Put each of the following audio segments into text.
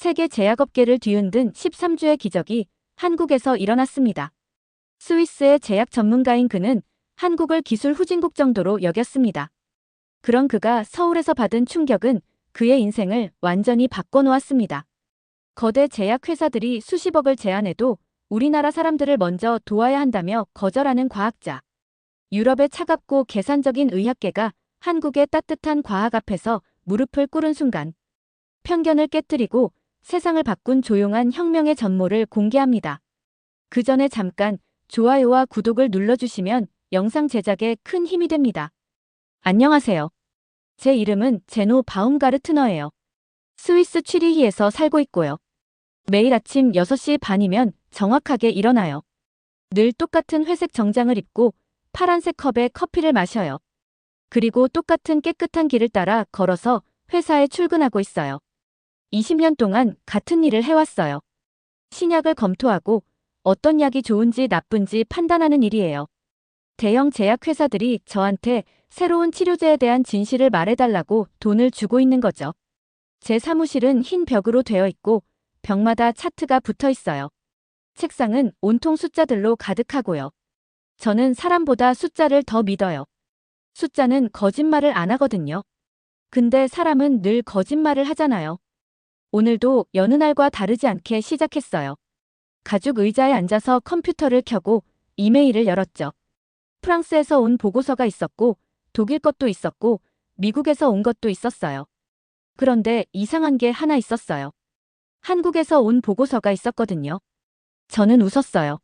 세계 제약업계를 뒤흔든 13주의 기적이 한국에서 일어났습니다. 스위스의 제약 전문가인 그는 한국을 기술 후진국 정도로 여겼습니다. 그런 그가 서울에서 받은 충격은 그의 인생을 완전히 바꿔놓았습니다. 거대 제약 회사들이 수십억을 제안해도 우리나라 사람들을 먼저 도와야 한다며 거절하는 과학자. 유럽의 차갑고 계산적인 의학계가 한국의 따뜻한 과학 앞에서 무릎을 꿇은 순간 편견을 깨뜨리고 세상을 바꾼 조용한 혁명의 전모를 공개합니다. 그 전에 잠깐 좋아요와 구독을 눌러주시면 영상 제작에 큰 힘이 됩니다. 안녕하세요. 제 이름은 제노 바움가르트너예요. 스위스 취리히에서 살고 있고요. 매일 아침 6시 반이면 정확하게 일어나요. 늘 똑같은 회색 정장을 입고 파란색 컵에 커피를 마셔요. 그리고 똑같은 깨끗한 길을 따라 걸어서 회사에 출근하고 있어요. 20년 동안 같은 일을 해왔어요. 신약을 검토하고 어떤 약이 좋은지 나쁜지 판단하는 일이에요. 대형 제약회사들이 저한테 새로운 치료제에 대한 진실을 말해달라고 돈을 주고 있는 거죠. 제 사무실은 흰 벽으로 되어 있고 벽마다 차트가 붙어 있어요. 책상은 온통 숫자들로 가득하고요. 저는 사람보다 숫자를 더 믿어요. 숫자는 거짓말을 안 하거든요. 근데 사람은 늘 거짓말을 하잖아요. 오늘도 여느 날과 다르지 않게 시작했어요. 가죽 의자에 앉아서 컴퓨터를 켜고 이메일을 열었죠. 프랑스에서 온 보고서가 있었고 독일 것도 있었고 미국에서 온 것도 있었어요. 그런데 이상한 게 하나 있었어요. 한국에서 온 보고서가 있었거든요. 저는 웃었어요.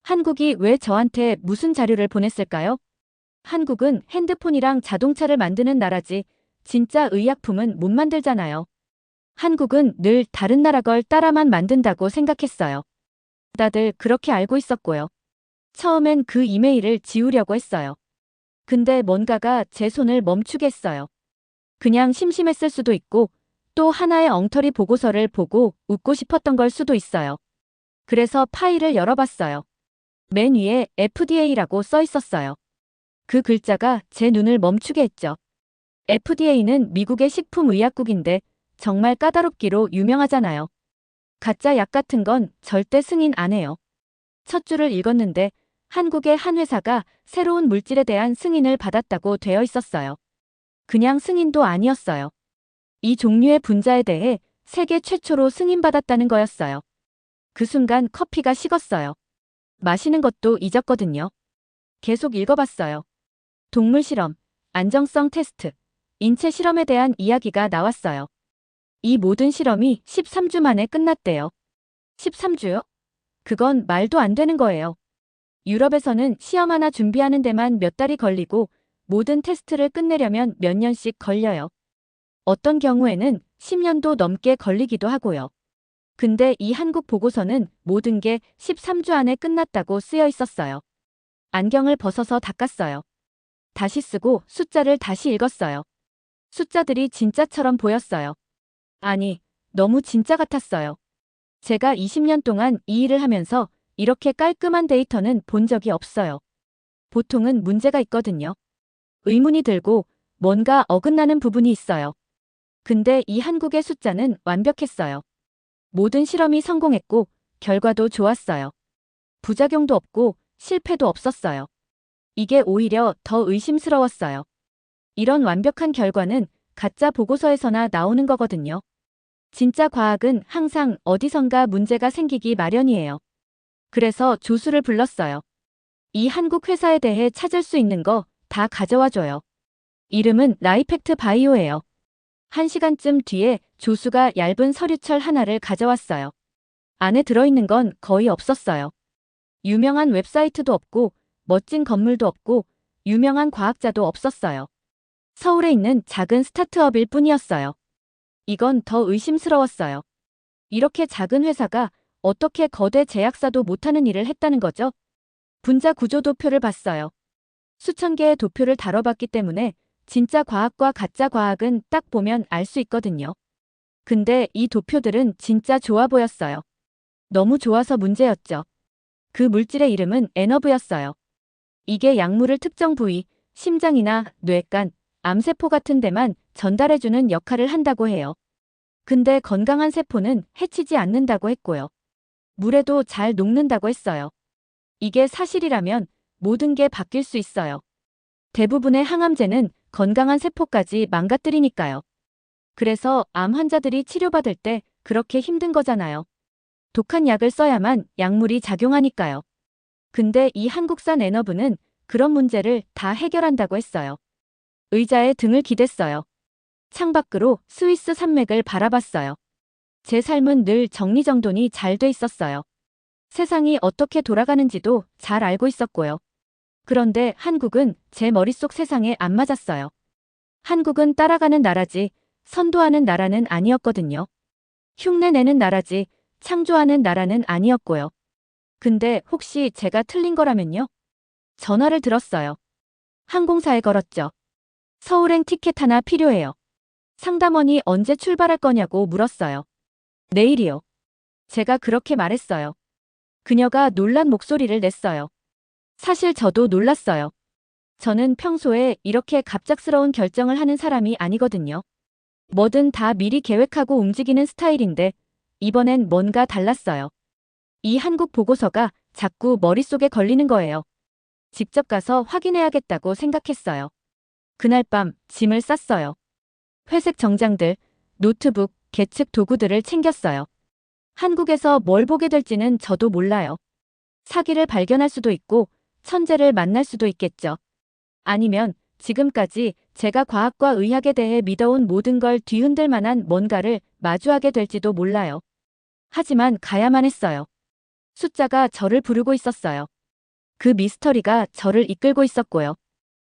한국이 왜 저한테 무슨 자료를 보냈을까요? 한국은 핸드폰이랑 자동차를 만드는 나라지 진짜 의약품은 못 만들잖아요. 한국은 늘 다른 나라 걸 따라만 만든다고 생각했어요. 다들 그렇게 알고 있었고요. 처음엔 그 이메일을 지우려고 했어요. 근데 뭔가가 제 손을 멈추게 했어요. 그냥 심심했을 수도 있고 또 하나의 엉터리 보고서를 보고 웃고 싶었던 걸 수도 있어요. 그래서 파일을 열어봤어요. 맨 위에 FDA라고 써 있었어요. 그 글자가 제 눈을 멈추게 했죠. FDA는 미국의 식품의약국인데 정말 까다롭기로 유명하잖아요. 가짜 약 같은 건 절대 승인 안 해요. 첫 줄을 읽었는데 한국의 한 회사가 새로운 물질에 대한 승인을 받았다고 되어 있었어요. 그냥 승인도 아니었어요. 이 종류의 분자에 대해 세계 최초로 승인받았다는 거였어요. 그 순간 커피가 식었어요. 마시는 것도 잊었거든요. 계속 읽어봤어요. 동물 실험, 안정성 테스트, 인체 실험에 대한 이야기가 나왔어요. 이 모든 실험이 13주 만에 끝났대요. 13주요? 그건 말도 안 되는 거예요. 유럽에서는 시험 하나 준비하는 데만 몇 달이 걸리고 모든 테스트를 끝내려면 몇 년씩 걸려요. 어떤 경우에는 10년도 넘게 걸리기도 하고요. 근데 이 한국 보고서는 모든 게 13주 안에 끝났다고 쓰여 있었어요. 안경을 벗어서 닦았어요. 다시 쓰고 숫자를 다시 읽었어요. 숫자들이 진짜처럼 보였어요. 아니, 너무 진짜 같았어요. 제가 20년 동안 이 일을 하면서 이렇게 깔끔한 데이터는 본 적이 없어요. 보통은 문제가 있거든요. 의문이 들고 뭔가 어긋나는 부분이 있어요. 근데 이 한국의 숫자는 완벽했어요. 모든 실험이 성공했고 결과도 좋았어요. 부작용도 없고 실패도 없었어요. 이게 오히려 더 의심스러웠어요. 이런 완벽한 결과는 가짜 보고서에서나 나오는 거거든요. 진짜 과학은 항상 어디선가 문제가 생기기 마련이에요. 그래서 조수를 불렀어요. 이 한국 회사에 대해 찾을 수 있는 거 다 가져와 줘요. 이름은 라이펙트 바이오예요. 1시간쯤 뒤에 조수가 얇은 서류철 하나를 가져왔어요. 안에 들어있는 건 거의 없었어요. 유명한 웹사이트도 없고 멋진 건물도 없고 유명한 과학자도 없었어요. 서울에 있는 작은 스타트업일 뿐이었어요. 이건 더 의심스러웠어요. 이렇게 작은 회사가 어떻게 거대 제약사도 못하는 일을 했다는 거죠? 분자 구조 도표를 봤어요. 수천 개의 도표를 다뤄봤기 때문에 진짜 과학과 가짜 과학은 딱 보면 알 수 있거든요. 근데 이 도표들은 진짜 좋아 보였어요. 너무 좋아서 문제였죠. 그 물질의 이름은 에너브였어요. 이게 약물을 특정 부위, 심장이나 뇌, 간, 암세포 같은 데만 전달해주는 역할을 한다고 해요. 근데 건강한 세포는 해치지 않는다고 했고요. 물에도 잘 녹는다고 했어요. 이게 사실이라면 모든 게 바뀔 수 있어요. 대부분의 항암제는 건강한 세포까지 망가뜨리니까요. 그래서 암 환자들이 치료받을 때 그렇게 힘든 거잖아요. 독한 약을 써야만 약물이 작용하니까요. 근데 이 한국산 에너브는 그런 문제를 다 해결한다고 했어요. 의자에 등을 기댔어요. 창밖으로 스위스 산맥을 바라봤어요. 제 삶은 늘 정리정돈이 잘 돼 있었어요. 세상이 어떻게 돌아가는지도 잘 알고 있었고요. 그런데 한국은 제 머릿속 세상에 안 맞았어요. 한국은 따라가는 나라지 선도하는 나라는 아니었거든요. 흉내내는 나라지 창조하는 나라는 아니었고요. 근데 혹시 제가 틀린 거라면요? 전화를 들었어요. 항공사에 걸었죠. 서울행 티켓 하나 필요해요. 상담원이 언제 출발할 거냐고 물었어요. 내일이요. 제가 그렇게 말했어요. 그녀가 놀란 목소리를 냈어요. 사실 저도 놀랐어요. 저는 평소에 이렇게 갑작스러운 결정을 하는 사람이 아니거든요. 뭐든 다 미리 계획하고 움직이는 스타일인데 이번엔 뭔가 달랐어요. 이 한국 보고서가 자꾸 머릿속에 걸리는 거예요. 직접 가서 확인해야겠다고 생각했어요. 그날 밤 짐을 쌌어요. 회색 정장들, 노트북, 계측 도구들을 챙겼어요. 한국에서 뭘 보게 될지는 저도 몰라요. 사기를 발견할 수도 있고 천재를 만날 수도 있겠죠. 아니면 지금까지 제가 과학과 의학에 대해 믿어온 모든 걸 뒤흔들 만한 뭔가를 마주하게 될지도 몰라요. 하지만 가야만 했어요. 숫자가 저를 부르고 있었어요. 그 미스터리가 저를 이끌고 있었고요.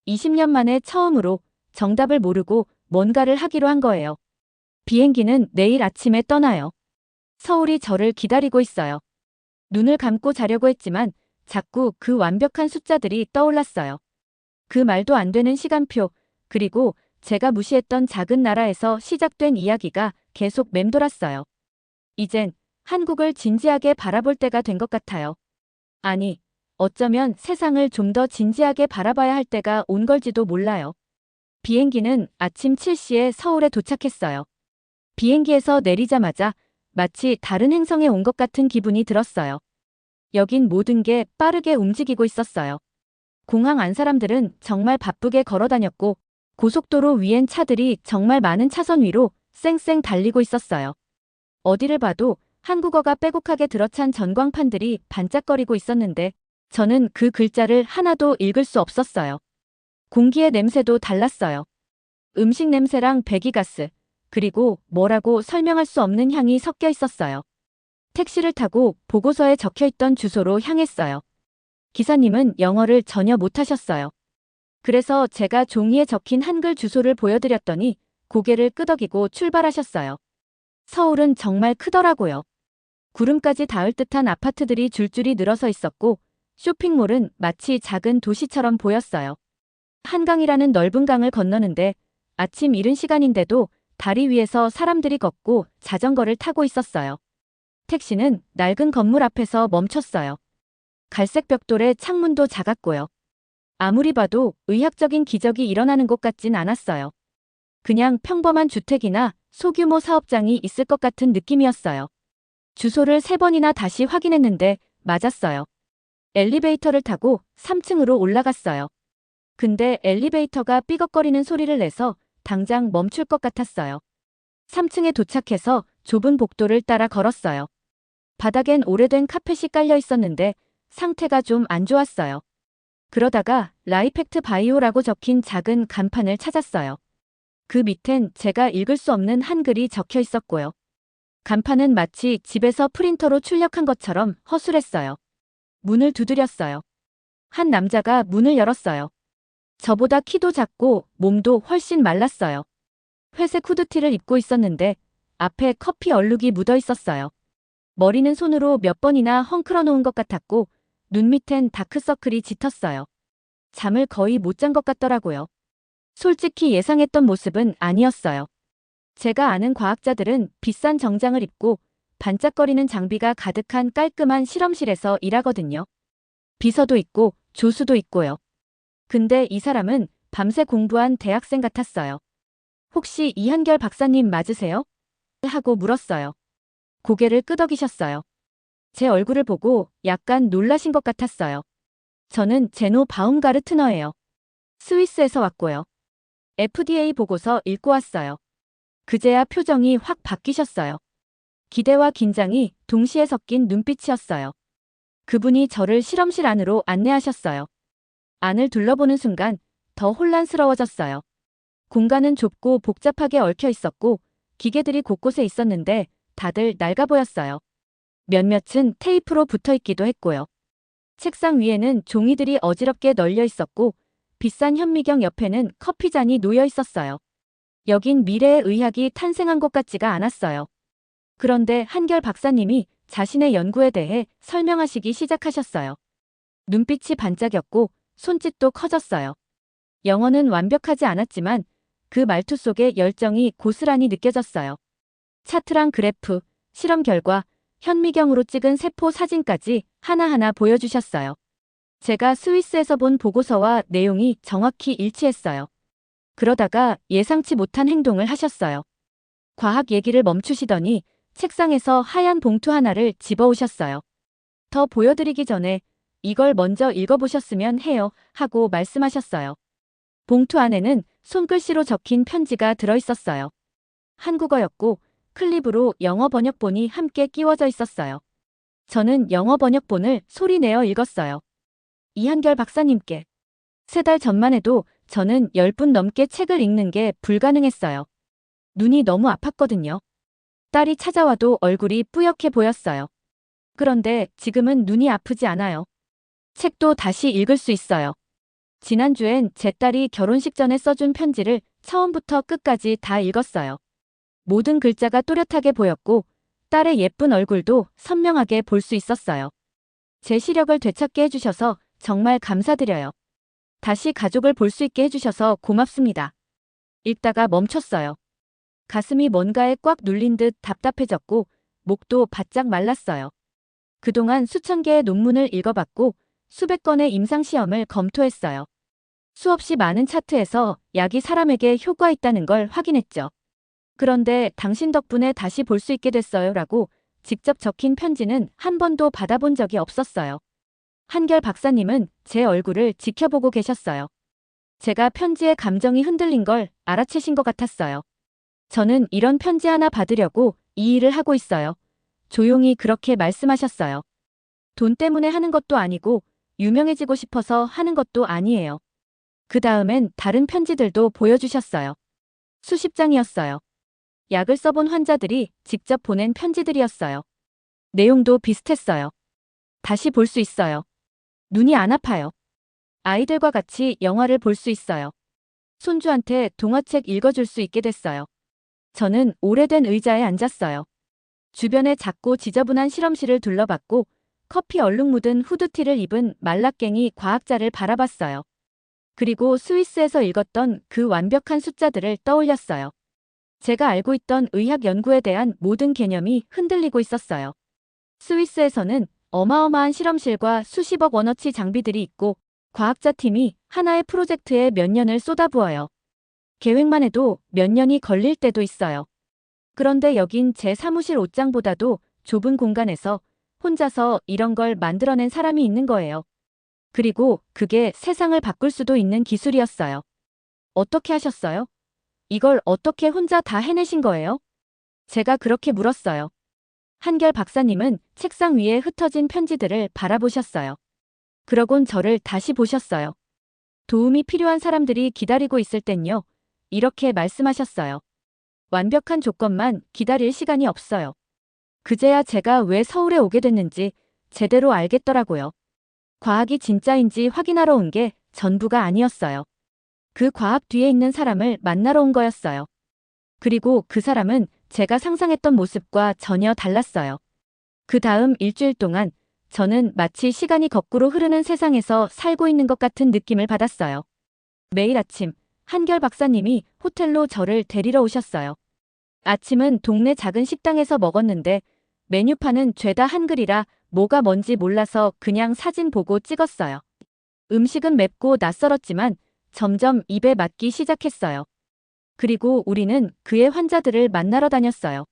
20년 만에 처음으로 정답을 모르고 뭔가를 하기로 한 거예요. 비행기는 내일 아침에 떠나요. 서울이 저를 기다리고 있어요. 눈을 감고 자려고 했지만 자꾸 그 완벽한 숫자들이 떠올랐어요. 그 말도 안 되는 시간표, 그리고 제가 무시했던 작은 나라에서 시작된 이야기가 계속 맴돌았어요. 이젠 한국을 진지하게 바라볼 때가 된 것 같아요. 아니, 어쩌면 세상을 좀 더 진지하게 바라봐야 할 때가 온 걸지도 몰라요. 비행기는 아침 7시에 서울에 도착했어요. 비행기에서 내리자마자 마치 다른 행성에 온 것 같은 기분이 들었어요. 여긴 모든 게 빠르게 움직이고 있었어요. 공항 안 사람들은 정말 바쁘게 걸어 다녔고 고속도로 위엔 차들이 정말 많은 차선 위로 쌩쌩 달리고 있었어요. 어디를 봐도 한국어가 빼곡하게 들어찬 전광판들이 반짝거리고 있었는데 저는 그 글자를 하나도 읽을 수 없었어요. 공기의 냄새도 달랐어요. 음식 냄새랑 배기가스, 그리고 뭐라고 설명할 수 없는 향이 섞여 있었어요. 택시를 타고 보고서에 적혀있던 주소로 향했어요. 기사님은 영어를 전혀 못하셨어요. 그래서 제가 종이에 적힌 한글 주소를 보여드렸더니 고개를 끄덕이고 출발하셨어요. 서울은 정말 크더라고요. 구름까지 닿을 듯한 아파트들이 줄줄이 늘어서 있었고 쇼핑몰은 마치 작은 도시처럼 보였어요. 한강이라는 넓은 강을 건너는데 아침 이른 시간인데도 다리 위에서 사람들이 걷고 자전거를 타고 있었어요. 택시는 낡은 건물 앞에서 멈췄어요. 갈색 벽돌의 창문도 작았고요. 아무리 봐도 의학적인 기적이 일어나는 곳 같진 않았어요. 그냥 평범한 주택이나 소규모 사업장이 있을 것 같은 느낌이었어요. 주소를 3번이나 다시 확인했는데 맞았어요. 엘리베이터를 타고 3층으로 올라갔어요. 근데 엘리베이터가 삐걱거리는 소리를 내서 당장 멈출 것 같았어요. 3층에 도착해서 좁은 복도를 따라 걸었어요. 바닥엔 오래된 카펫이 깔려 있었는데 상태가 좀 안 좋았어요. 그러다가 라이펙트 바이오라고 적힌 작은 간판을 찾았어요. 그 밑엔 제가 읽을 수 없는 한글이 적혀 있었고요. 간판은 마치 집에서 프린터로 출력한 것처럼 허술했어요. 문을 두드렸어요. 한 남자가 문을 열었어요. 저보다 키도 작고 몸도 훨씬 말랐어요. 회색 후드티를 입고 있었는데 앞에 커피 얼룩이 묻어 있었어요. 머리는 손으로 몇 번이나 헝클어 놓은 것 같았고 눈 밑엔 다크서클이 짙었어요. 잠을 거의 못 잔 것 같더라고요. 솔직히 예상했던 모습은 아니었어요. 제가 아는 과학자들은 비싼 정장을 입고 반짝거리는 장비가 가득한 깔끔한 실험실에서 일하거든요. 비서도 있고 조수도 있고요. 근데 이 사람은 밤새 공부한 대학생 같았어요. 혹시 이한결 박사님 맞으세요? 하고 물었어요. 고개를 끄덕이셨어요. 제 얼굴을 보고 약간 놀라신 것 같았어요. 저는 제노 바움가르트너예요. 스위스에서 왔고요. FDA 보고서 읽고 왔어요. 그제야 표정이 확 바뀌셨어요. 기대와 긴장이 동시에 섞인 눈빛이었어요. 그분이 저를 실험실 안으로 안내하셨어요. 안을 둘러보는 순간 더 혼란스러워졌어요. 공간은 좁고 복잡하게 얽혀 있었고 기계들이 곳곳에 있었는데 다들 낡아 보였어요. 몇몇은 테이프로 붙어 있기도 했고요. 책상 위에는 종이들이 어지럽게 널려 있었고 비싼 현미경 옆에는 커피잔이 놓여 있었어요. 여긴 미래의 의학이 탄생한 것 같지가 않았어요. 그런데 한결 박사님이 자신의 연구에 대해 설명하시기 시작하셨어요. 눈빛이 반짝였고 손짓도 커졌어요. 영어는 완벽하지 않았지만 그 말투 속에 열정이 고스란히 느껴졌어요. 차트랑 그래프, 실험 결과, 현미경으로 찍은 세포 사진까지 하나하나 보여주셨어요. 제가 스위스에서 본 보고서와 내용이 정확히 일치했어요. 그러다가 예상치 못한 행동을 하셨어요. 과학 얘기를 멈추시더니 책상에서 하얀 봉투 하나를 집어오셨어요. 더 보여드리기 전에 이걸 먼저 읽어보셨으면 해요 하고 말씀하셨어요. 봉투 안에는 손글씨로 적힌 편지가 들어있었어요. 한국어였고 클립으로 영어 번역본이 함께 끼워져 있었어요. 저는 영어 번역본을 소리내어 읽었어요. 이한결 박사님께. 3달 전만 해도 저는 10분 넘게 책을 읽는 게 불가능했어요. 눈이 너무 아팠거든요. 딸이 찾아와도 얼굴이 뿌옇게 보였어요. 그런데 지금은 눈이 아프지 않아요. 책도 다시 읽을 수 있어요. 지난주엔 제 딸이 결혼식 전에 써준 편지를 처음부터 끝까지 다 읽었어요. 모든 글자가 또렷하게 보였고 딸의 예쁜 얼굴도 선명하게 볼 수 있었어요. 제 시력을 되찾게 해주셔서 정말 감사드려요. 다시 가족을 볼 수 있게 해주셔서 고맙습니다. 읽다가 멈췄어요. 가슴이 뭔가에 꽉 눌린 듯 답답해졌고 목도 바짝 말랐어요. 그동안 수천 개의 논문을 읽어봤고 수백 건의 임상시험을 검토했어요. 수없이 많은 차트에서 약이 사람에게 효과 있다는 걸 확인했죠. 그런데 당신 덕분에 다시 볼 수 있게 됐어요 라고 직접 적힌 편지는 한 번도 받아본 적이 없었어요. 한결 박사님은 제 얼굴을 지켜보고 계셨어요. 제가 편지에 감정이 흔들린 걸 알아채신 것 같았어요. 저는 이런 편지 하나 받으려고 이 일을 하고 있어요. 조용히 그렇게 말씀하셨어요. 돈 때문에 하는 것도 아니고 유명해지고 싶어서 하는 것도 아니에요. 그 다음엔 다른 편지들도 보여주셨어요. 수십 장이었어요. 약을 써본 환자들이 직접 보낸 편지들이었어요. 내용도 비슷했어요. 다시 볼 수 있어요. 눈이 안 아파요. 아이들과 같이 영화를 볼 수 있어요. 손주한테 동화책 읽어줄 수 있게 됐어요. 저는 오래된 의자에 앉았어요. 주변에 작고 지저분한 실험실을 둘러봤고 커피 얼룩 묻은 후드티를 입은 말라깽이 과학자를 바라봤어요. 그리고 스위스에서 읽었던 그 완벽한 숫자들을 떠올렸어요. 제가 알고 있던 의학 연구에 대한 모든 개념이 흔들리고 있었어요. 스위스에서는 어마어마한 실험실과 수십억 원어치 장비들이 있고 과학자 팀이 하나의 프로젝트에 몇 년을 쏟아부어요. 계획만 해도 몇 년이 걸릴 때도 있어요. 그런데 여긴 제 사무실 옷장보다도 좁은 공간에서 혼자서 이런 걸 만들어낸 사람이 있는 거예요. 그리고 그게 세상을 바꿀 수도 있는 기술이었어요. 어떻게 하셨어요? 이걸 어떻게 혼자 다 해내신 거예요? 제가 그렇게 물었어요. 한결 박사님은 책상 위에 흩어진 편지들을 바라보셨어요. 그러곤 저를 다시 보셨어요. 도움이 필요한 사람들이 기다리고 있을 땐요. 이렇게 말씀하셨어요. 완벽한 조건만 기다릴 시간이 없어요. 그제야 제가 왜 서울에 오게 됐는지 제대로 알겠더라고요. 과학이 진짜인지 확인하러 온 게 전부가 아니었어요. 그 과학 뒤에 있는 사람을 만나러 온 거였어요. 그리고 그 사람은 제가 상상했던 모습과 전혀 달랐어요. 그 다음 일주일 동안 저는 마치 시간이 거꾸로 흐르는 세상에서 살고 있는 것 같은 느낌을 받았어요. 매일 아침 한결 박사님이 호텔로 저를 데리러 오셨어요. 아침은 동네 작은 식당에서 먹었는데 메뉴판은 죄다 한글이라 뭐가 뭔지 몰라서 그냥 사진 보고 찍었어요. 음식은 맵고 낯설었지만 점점 입에 맞기 시작했어요. 그리고 우리는 그의 환자들을 만나러 다녔어요.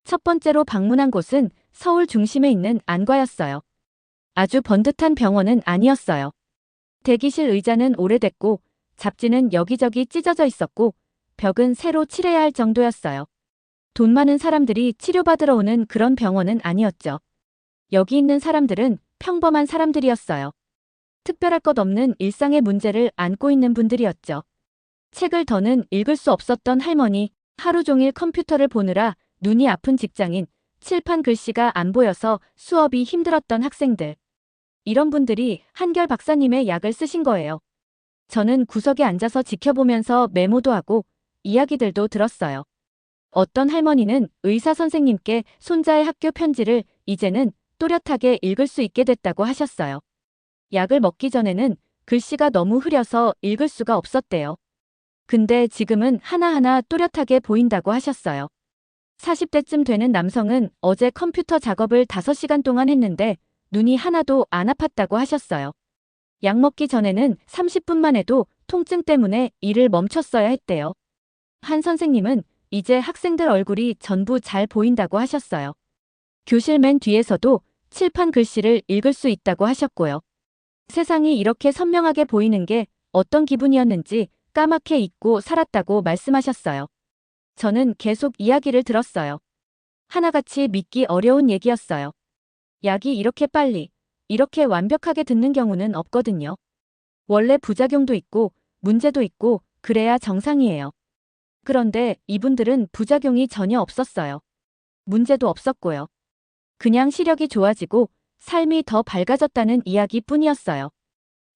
첫 번째로 방문한 곳은 서울 중심에 있는 안과였어요. 아주 번듯한 병원은 아니었어요. 대기실 의자는 오래됐고 잡지는 여기저기 찢어져 있었고 벽은 새로 칠해야 할 정도였어요. 돈 많은 사람들이 치료받으러 오는 그런 병원은 아니었죠. 여기 있는 사람들은 평범한 사람들이었어요. 특별할 것 없는 일상의 문제를 안고 있는 분들이었죠. 책을 더는 읽을 수 없었던 할머니, 하루 종일 컴퓨터를 보느라 눈이 아픈 직장인, 칠판 글씨가 안 보여서 수업이 힘들었던 학생들. 이런 분들이 한결 박사님의 약을 쓰신 거예요. 저는 구석에 앉아서 지켜보면서 메모도 하고 이야기들도 들었어요. 어떤 할머니는 의사 선생님께 손자의 학교 편지를 이제는 또렷하게 읽을 수 있게 됐다고 하셨어요. 약을 먹기 전에는 글씨가 너무 흐려서 읽을 수가 없었대요. 근데 지금은 하나하나 또렷하게 보인다고 하셨어요. 40대쯤 되는 남성은 어제 컴퓨터 작업을 5시간 동안 했는데 눈이 하나도 안 아팠다고 하셨어요. 약 먹기 전에는 30분만 해도 통증 때문에 일을 멈췄어야 했대요. 한 선생님은 이제 학생들 얼굴이 전부 잘 보인다고 하셨어요. 교실 맨 뒤에서도 칠판 글씨를 읽을 수 있다고 하셨고요. 세상이 이렇게 선명하게 보이는 게 어떤 기분이었는지 까맣게 잊고 살았다고 말씀하셨어요. 저는 계속 이야기를 들었어요. 하나같이 믿기 어려운 얘기였어요. 약이 이렇게 빨리, 이렇게 완벽하게 듣는 경우는 없거든요. 원래 부작용도 있고 문제도 있고 그래야 정상이에요. 그런데 이분들은 부작용이 전혀 없었어요. 문제도 없었고요. 그냥 시력이 좋아지고 삶이 더 밝아졌다는 이야기뿐이었어요.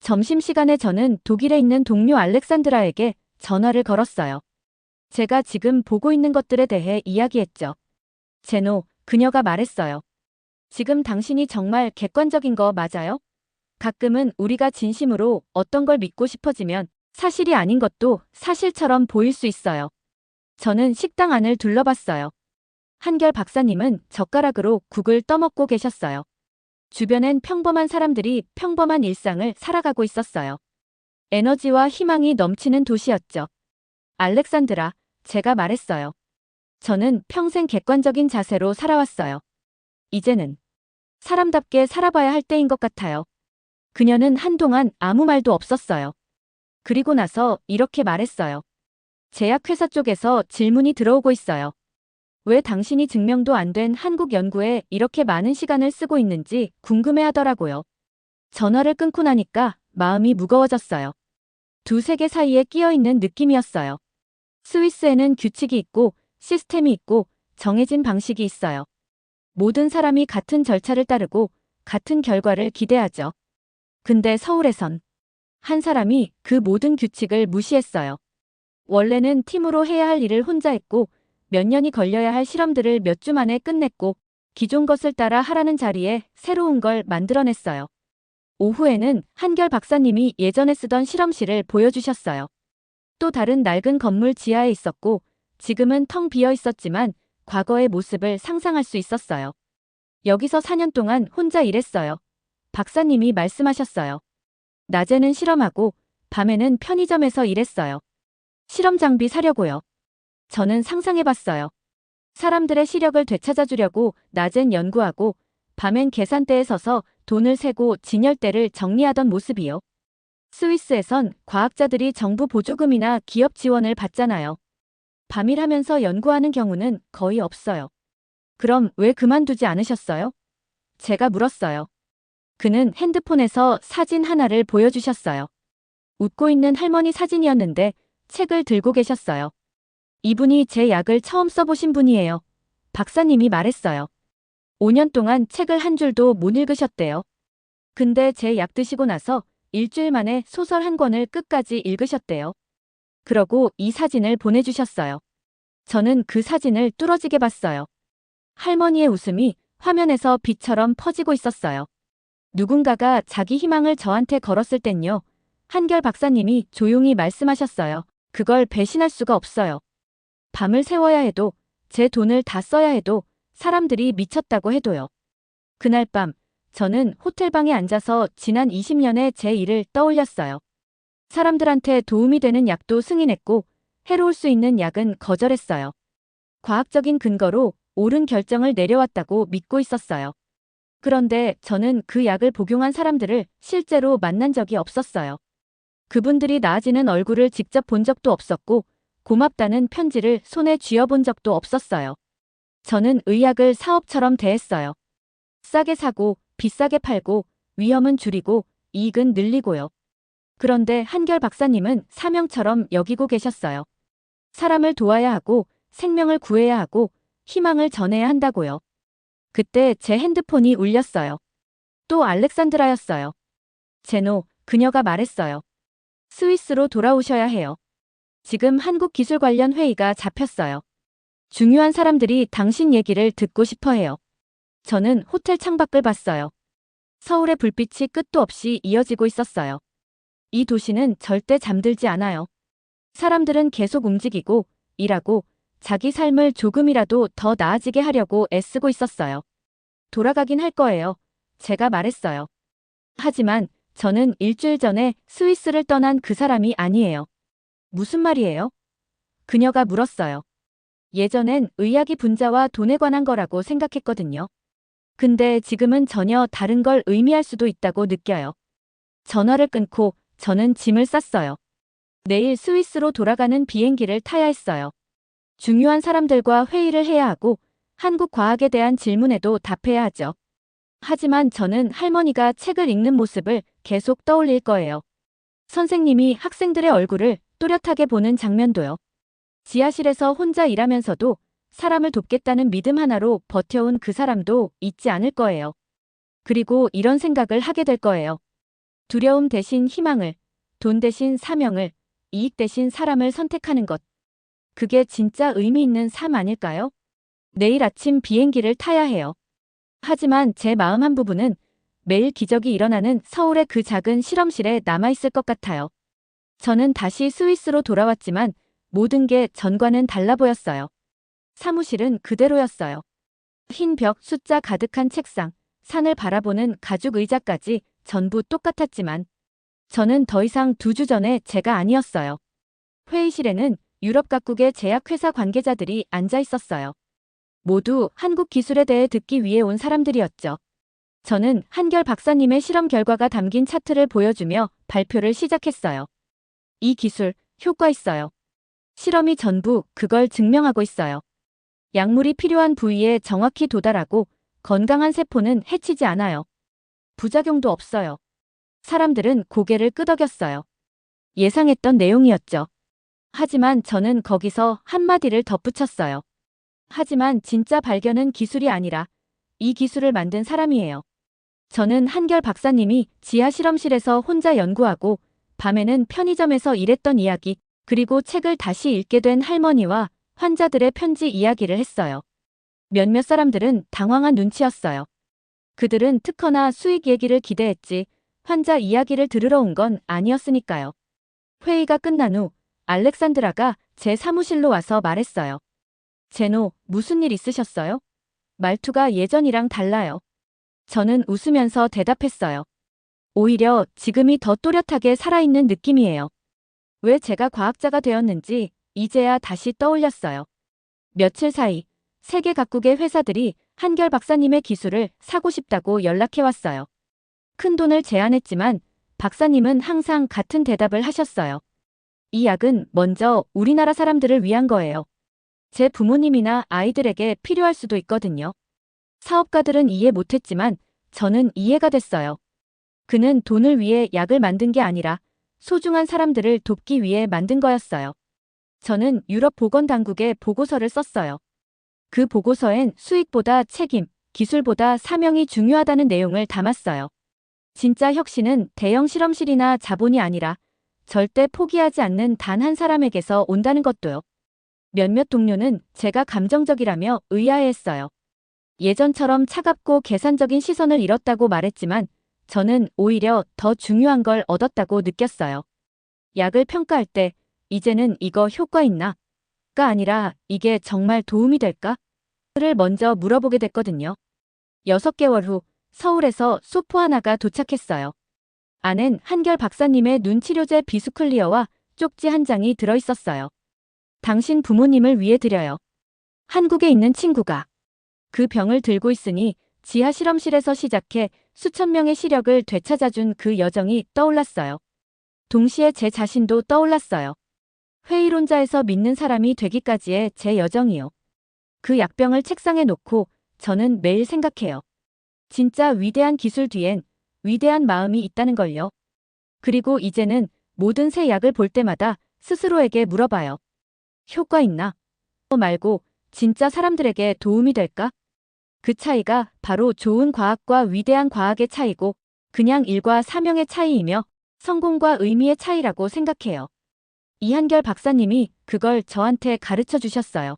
점심시간에 저는 독일에 있는 동료 알렉산드라에게 전화를 걸었어요. 제가 지금 보고 있는 것들에 대해 이야기했죠. 제노, 그녀가 말했어요. 지금 당신이 정말 객관적인 거 맞아요? 가끔은 우리가 진심으로 어떤 걸 믿고 싶어지면 사실이 아닌 것도 사실처럼 보일 수 있어요. 저는 식당 안을 둘러봤어요. 한결 박사님은 젓가락으로 국을 떠먹고 계셨어요. 주변엔 평범한 사람들이 평범한 일상을 살아가고 있었어요. 에너지와 희망이 넘치는 도시였죠. 알렉산드라, 제가 말했어요. 저는 평생 객관적인 자세로 살아왔어요. 이제는 사람답게 살아봐야 할 때인 것 같아요. 그녀는 한동안 아무 말도 없었어요. 그리고 나서 이렇게 말했어요. 제약회사 쪽에서 질문이 들어오고 있어요. 왜 당신이 증명도 안 된 한국 연구에 이렇게 많은 시간을 쓰고 있는지 궁금해하더라고요. 전화를 끊고 나니까 마음이 무거워졌어요. 두 세계 사이에 끼어 있는 느낌이었어요. 스위스에는 규칙이 있고 시스템이 있고 정해진 방식이 있어요. 모든 사람이 같은 절차를 따르고 같은 결과를 기대하죠. 근데 서울에선 한 사람이 그 모든 규칙을 무시했어요. 원래는 팀으로 해야 할 일을 혼자 했고 몇 년이 걸려야 할 실험들을 몇 주 만에 끝냈고 기존 것을 따라 하라는 자리에 새로운 걸 만들어냈어요. 오후에는 한결 박사님이 예전에 쓰던 실험실을 보여주셨어요. 또 다른 낡은 건물 지하에 있었고 지금은 텅 비어 있었지만 과거의 모습을 상상할 수 있었어요. 여기서 4년 동안 혼자 일했어요. 박사님이 말씀하셨어요. 낮에는 실험하고 밤에는 편의점에서 일했어요. 실험 장비 사려고요. 저는 상상해봤어요. 사람들의 시력을 되찾아주려고 낮엔 연구하고 밤엔 계산대에 서서 돈을 세고 진열대를 정리하던 모습이요. 스위스에선 과학자들이 정부 보조금이나 기업 지원을 받잖아요. 밤일하면서 연구하는 경우는 거의 없어요. 그럼 왜 그만두지 않으셨어요? 제가 물었어요. 그는 핸드폰에서 사진 하나를 보여주셨어요. 웃고 있는 할머니 사진이었는데 책을 들고 계셨어요. 이분이 제 약을 처음 써보신 분이에요. 박사님이 말했어요. 5년 동안 책을 한 줄도 못 읽으셨대요. 근데 제 약 드시고 나서 일주일 만에 소설 한 권을 끝까지 읽으셨대요. 그러고 이 사진을 보내주셨어요. 저는 그 사진을 뚫어지게 봤어요. 할머니의 웃음이 화면에서 빛처럼 퍼지고 있었어요. 누군가가 자기 희망을 저한테 걸었을 땐요. 한결 박사님이 조용히 말씀하셨어요. 그걸 배신할 수가 없어요. 밤을 새워야 해도 제 돈을 다 써야 해도 사람들이 미쳤다고 해도요. 그날 밤 저는 호텔방에 앉아서 지난 20년의 제 일을 떠올렸어요. 사람들한테 도움이 되는 약도 승인했고 해로울 수 있는 약은 거절했어요. 과학적인 근거로 옳은 결정을 내려왔다고 믿고 있었어요. 그런데 저는 그 약을 복용한 사람들을 실제로 만난 적이 없었어요. 그분들이 나아지는 얼굴을 직접 본 적도 없었고 고맙다는 편지를 손에 쥐어본 적도 없었어요. 저는 의학을 사업처럼 대했어요. 싸게 사고 비싸게 팔고 위험은 줄이고 이익은 늘리고요. 그런데 한결 박사님은 사명처럼 여기고 계셨어요. 사람을 도와야 하고 생명을 구해야 하고 희망을 전해야 한다고요. 그때 제 핸드폰이 울렸어요. 또 알렉산드라였어요. 제노, 그녀가 말했어요. 스위스로 돌아오셔야 해요. 지금 한국 기술 관련 회의가 잡혔어요. 중요한 사람들이 당신 얘기를 듣고 싶어 해요. 저는 호텔 창밖을 봤어요. 서울의 불빛이 끝도 없이 이어지고 있었어요. 이 도시는 절대 잠들지 않아요. 사람들은 계속 움직이고 일하고 자기 삶을 조금이라도 더 나아지게 하려고 애쓰고 있었어요. 돌아가긴 할 거예요. 제가 말했어요. 하지만 저는 일주일 전에 스위스를 떠난 그 사람이 아니에요. 무슨 말이에요? 그녀가 물었어요. 예전엔 의학이 분자와 돈에 관한 거라고 생각했거든요. 근데 지금은 전혀 다른 걸 의미할 수도 있다고 느껴요. 전화를 끊고 저는 짐을 쌌어요. 내일 스위스로 돌아가는 비행기를 타야 했어요. 중요한 사람들과 회의를 해야 하고 한국 과학에 대한 질문에도 답해야 하죠. 하지만 저는 할머니가 책을 읽는 모습을 계속 떠올릴 거예요. 선생님이 학생들의 얼굴을 또렷하게 보는 장면도요. 지하실에서 혼자 일하면서도 사람을 돕겠다는 믿음 하나로 버텨온 그 사람도 잊지 않을 거예요. 그리고 이런 생각을 하게 될 거예요. 두려움 대신 희망을, 돈 대신 사명을, 이익 대신 사람을 선택하는 것. 그게 진짜 의미 있는 삶 아닐까요? 내일 아침 비행기를 타야 해요. 하지만 제 마음 한 부분은 매일 기적이 일어나는 서울의 그 작은 실험실에 남아있을 것 같아요. 저는 다시 스위스로 돌아왔지만 모든 게 전과는 달라 보였어요. 사무실은 그대로였어요. 흰 벽, 숫자 가득한 책상, 산을 바라보는 가죽 의자까지 전부 똑같았지만 저는 더 이상 2주 전에 제가 아니었어요. 회의실에는 유럽 각국의 제약회사 관계자들이 앉아 있었어요. 모두 한국 기술에 대해 듣기 위해 온 사람들이었죠. 저는 한결 박사님의 실험 결과가 담긴 차트를 보여주며 발표를 시작했어요. 이 기술, 효과 있어요. 실험이 전부 그걸 증명하고 있어요. 약물이 필요한 부위에 정확히 도달하고 건강한 세포는 해치지 않아요. 부작용도 없어요. 사람들은 고개를 끄덕였어요. 예상했던 내용이었죠. 하지만 저는 거기서 한마디를 덧붙였어요. 하지만 진짜 발견은 기술이 아니라 이 기술을 만든 사람이에요. 저는 한결 박사님이 지하 실험실에서 혼자 연구하고 밤에는 편의점에서 일했던 이야기, 그리고 책을 다시 읽게 된 할머니와 환자들의 편지 이야기를 했어요. 몇몇 사람들은 당황한 눈치였어요. 그들은 특허나 수익 얘기를 기대했지 환자 이야기를 들으러 온 건 아니었으니까요. 회의가 끝난 후 알렉산드라가 제 사무실로 와서 말했어요. 제노, 무슨 일 있으셨어요? 말투가 예전이랑 달라요. 저는 웃으면서 대답했어요. 오히려 지금이 더 또렷하게 살아있는 느낌이에요. 왜 제가 과학자가 되었는지 이제야 다시 떠올렸어요. 며칠 사이 세계 각국의 회사들이 한결 박사님의 기술을 사고 싶다고 연락해왔어요. 큰 돈을 제안했지만 박사님은 항상 같은 대답을 하셨어요. 이 약은 먼저 우리나라 사람들을 위한 거예요. 제 부모님이나 아이들에게 필요할 수도 있거든요. 사업가들은 이해 못했지만 저는 이해가 됐어요. 그는 돈을 위해 약을 만든 게 아니라 소중한 사람들을 돕기 위해 만든 거였어요. 저는 유럽 보건당국에 보고서를 썼어요. 그 보고서엔 수익보다 책임, 기술보다 사명이 중요하다는 내용을 담았어요. 진짜 혁신은 대형 실험실이나 자본이 아니라 절대 포기하지 않는 단 한 사람에게서 온다는 것도요. 몇몇 동료는 제가 감정적이라며 의아해했어요. 예전처럼 차갑고 계산적인 시선을 잃었다고 말했지만 저는 오히려 더 중요한 걸 얻었다고 느꼈어요. 약을 평가할 때 이제는 이거 효과 있나? 가 아니라 이게 정말 도움이 될까? 를 먼저 물어보게 됐거든요. 6개월 후 서울에서 소포 하나가 도착했어요. 안엔 한결 박사님의 눈치료제 비스클리어와 쪽지 한 장이 들어있었어요. 당신 부모님을 위해 드려요. 한국에 있는 친구가 그 병을 들고 있으니 지하 실험실에서 시작해 수천 명의 시력을 되찾아준 그 여정이 떠올랐어요. 동시에 제 자신도 떠올랐어요. 회의론자에서 믿는 사람이 되기까지의 제 여정이요. 그 약병을 책상에 놓고 저는 매일 생각해요. 진짜 위대한 기술 뒤엔 위대한 마음이 있다는 걸요. 그리고 이제는 모든 새 약을 볼 때마다 스스로에게 물어봐요. 효과 있나? 말고 진짜 사람들에게 도움이 될까? 그 차이가 바로 좋은 과학과 위대한 과학의 차이고 그냥 일과 사명의 차이이며 성공과 의미의 차이라고 생각해요. 이한결 박사님이 그걸 저한테 가르쳐 주셨어요.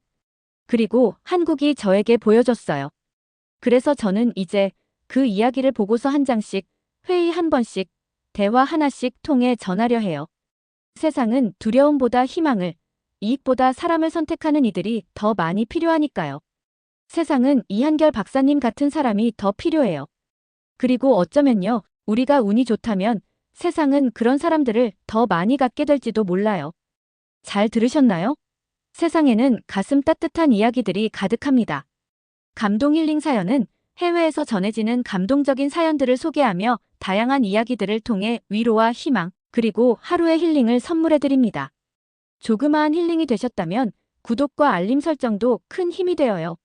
그리고 한국이 저에게 보여줬어요. 그래서 저는 이제 그 이야기를 보고서 한 장씩, 회의 한 번씩, 대화 하나씩 통해 전하려 해요. 세상은 두려움보다 희망을, 이익보다 사람을 선택하는 이들이 더 많이 필요하니까요. 세상은 이한결 박사님 같은 사람이 더 필요해요. 그리고 어쩌면요, 우리가 운이 좋다면 세상은 그런 사람들을 더 많이 갖게 될지도 몰라요. 잘 들으셨나요? 세상에는 가슴 따뜻한 이야기들이 가득합니다. 감동 힐링 사연은 해외에서 전해지는 감동적인 사연들을 소개하며 다양한 이야기들을 통해 위로와 희망, 그리고 하루의 힐링을 선물해드립니다. 조그마한 힐링이 되셨다면 구독과 알림 설정도 큰 힘이 되어요.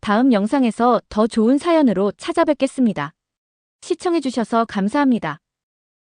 다음 영상에서 더 좋은 사연으로 찾아뵙겠습니다. 시청해주셔서 감사합니다.